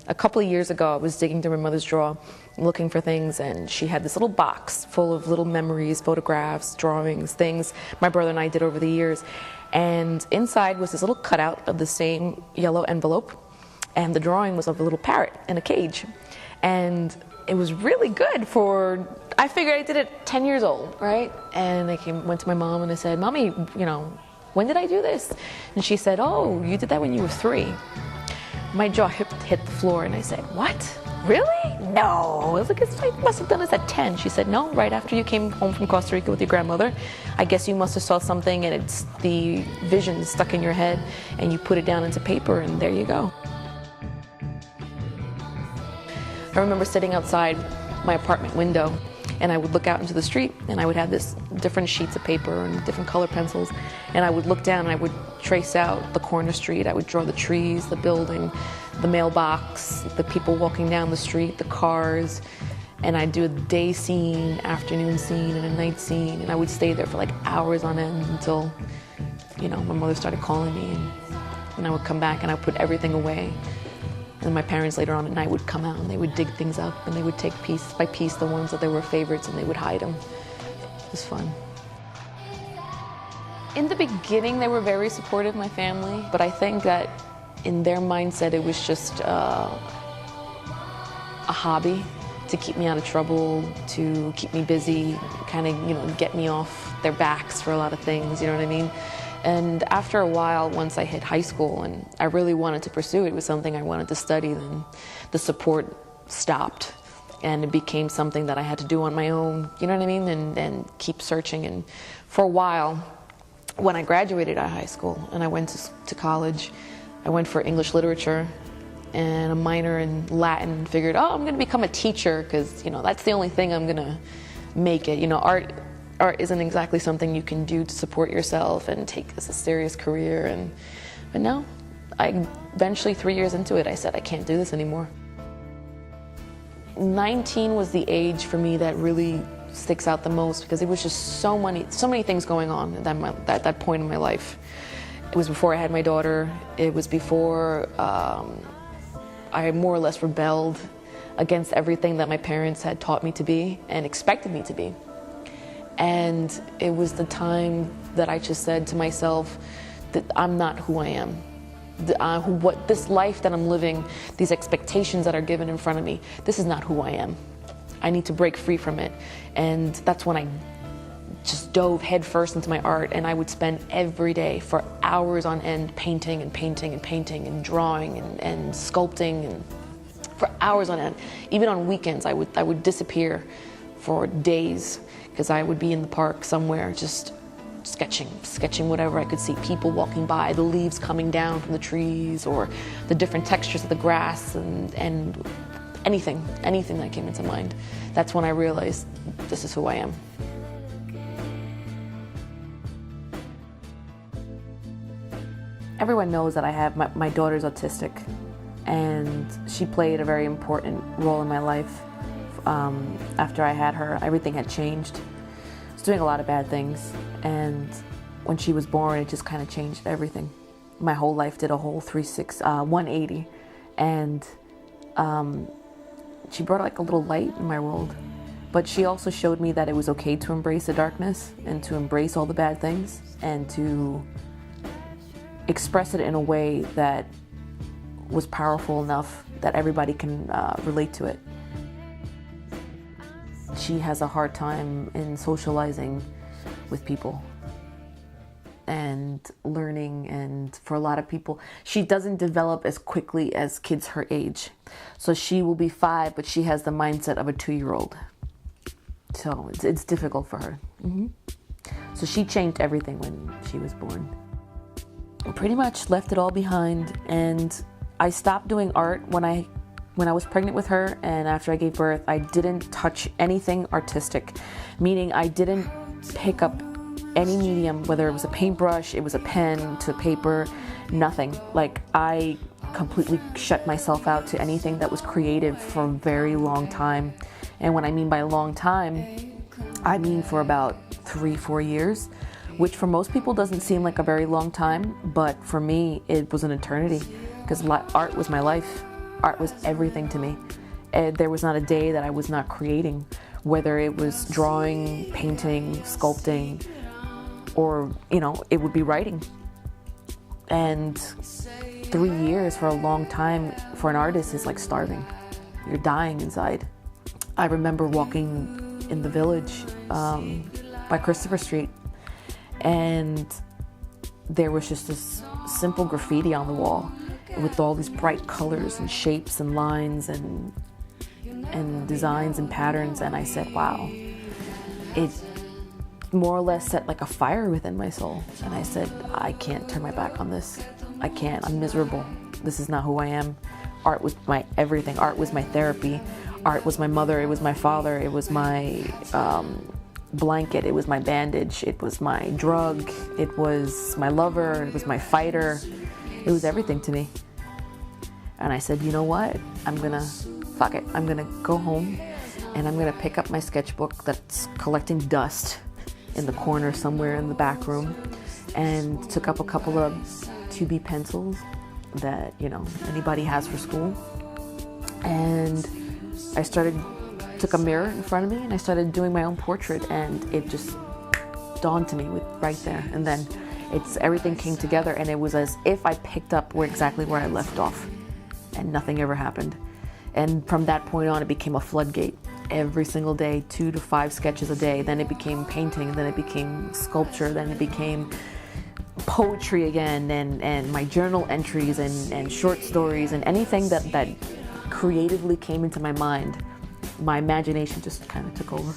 a couple of years ago, I was digging through my mother's drawer, looking for things, and she had this little box full of little memories, photographs, drawings, things my brother and I did over the years. And inside was this little cutout of the same yellow envelope, and the drawing was of a little parrot in a cage. And it was really good for, I figured I did it 10 years old, right? And I went to my mom and I said, Mommy, when did I do this? And she said, oh, you did that when you were 3. My jaw hit the floor and I said, what? Really? No. I was like, I must have done this at 10. She said, no, right after you came home from Costa Rica with your grandmother. I guess you must have saw something and it's the vision stuck in your head and you put it down into paper and there you go. I remember sitting outside my apartment window and I would look out into the street and I would have this different sheets of paper and different color pencils, and I would look down and I would trace out the corner street. I would draw the trees, the building, the mailbox, the people walking down the street, the cars, and I'd do a day scene, afternoon scene, and a night scene, and I would stay there for like hours on end until, my mother started calling me, and I would come back and I would put everything away. And my parents later on at night would come out and they would dig things up and they would take piece by piece the ones that they were favorites and they would hide them. It was fun. In the beginning, they were very supportive, my family, but I think that in their mindset, it was just a hobby to keep me out of trouble, to keep me busy, kind of, get me off their backs for a lot of things, you know what I mean? And after a while, once I hit high school and I really wanted to pursue it, it was something I wanted to study, then the support stopped and it became something that I had to do on my own, you know what I mean, and keep searching. And for a while, when I graduated out of high school and I went to college, I went for English literature and a minor in Latin and figured, I'm going to become a teacher because, that's the only thing I'm going to make it. Art isn't exactly something you can do to support yourself and take as a serious career. But no, I eventually 3 years into it, I said, I can't do this anymore. 19 was the age for me that really sticks out the most because it was just so many things going on at that point in my life. It was before I had my daughter. It was before I more or less rebelled against everything that my parents had taught me to be and expected me to be. And it was the time that I just said to myself that I'm not who I am. What this life that I'm living, these expectations that are given in front of me, this is not who I am. I need to break free from it. And that's when I just dove headfirst into my art, and I would spend every day for hours on end painting and painting and painting and drawing and sculpting, and for hours on end. Even on weekends, I would disappear for days because I would be in the park somewhere just sketching whatever I could see, people walking by, the leaves coming down from the trees, or the different textures of the grass, and anything that came into mind. That's when I realized this is who I am. Everyone knows that I have, my daughter's autistic, and she played a very important role in my life. After I had her, everything had changed. I was doing a lot of bad things, and when she was born, it just kind of changed everything. My whole life did a whole 180, and she brought like a little light in my world. But she also showed me that it was okay to embrace the darkness and to embrace all the bad things and to express it in a way that was powerful enough that everybody can relate to it. She has a hard time in socializing with people and learning, and for a lot of people, she doesn't develop as quickly as kids her age. So she will be 5, but she has the mindset of a 2-year-old. So it's difficult for her. Mm-hmm. So she changed everything when she was born. I pretty much left it all behind, and I stopped doing art when I was pregnant with her, and after I gave birth, I didn't touch anything artistic, meaning I didn't pick up any medium, whether it was a paintbrush, it was a pen, to paper, nothing. Like, I completely shut myself out to anything that was creative for a very long time. And when I mean by a long time, I mean for about 3-4 years, which for most people doesn't seem like a very long time, but for me, it was an eternity, because art was my life. Art was everything to me. And there was not a day that I was not creating, whether it was drawing, painting, sculpting, or, you know, it would be writing. And 3 years for a long time for an artist is like starving. You're dying inside. I remember walking in the village by Christopher Street, and there was just this simple graffiti on the wall with all these bright colors and shapes and lines and designs and patterns, and I said, wow. It more or less set like a fire within my soul, and I said, I can't turn my back on this. I can't. I'm miserable. This is not who I am. Art was my everything. Art was my therapy. Art was my mother. It was my father. It was my blanket. It was my bandage. It was my drug. It was my lover. It was my fighter. It was everything to me. And I said, you know what? Fuck it. I'm gonna go home and I'm gonna pick up my sketchbook that's collecting dust in the corner somewhere in the back room, and took up a couple of 2B pencils that, you know, anybody has for school. And I took a mirror in front of me and I started doing my own portrait, and it just dawned to me right there. And then everything came together, and it was as if I picked up exactly where I left off, and nothing ever happened. And from that point on, it became a floodgate. Every single day, 2 to 5 sketches a day. Then it became painting, then it became sculpture, then it became poetry again, and my journal entries and short stories, and anything that creatively came into my mind. My imagination just kind of took over.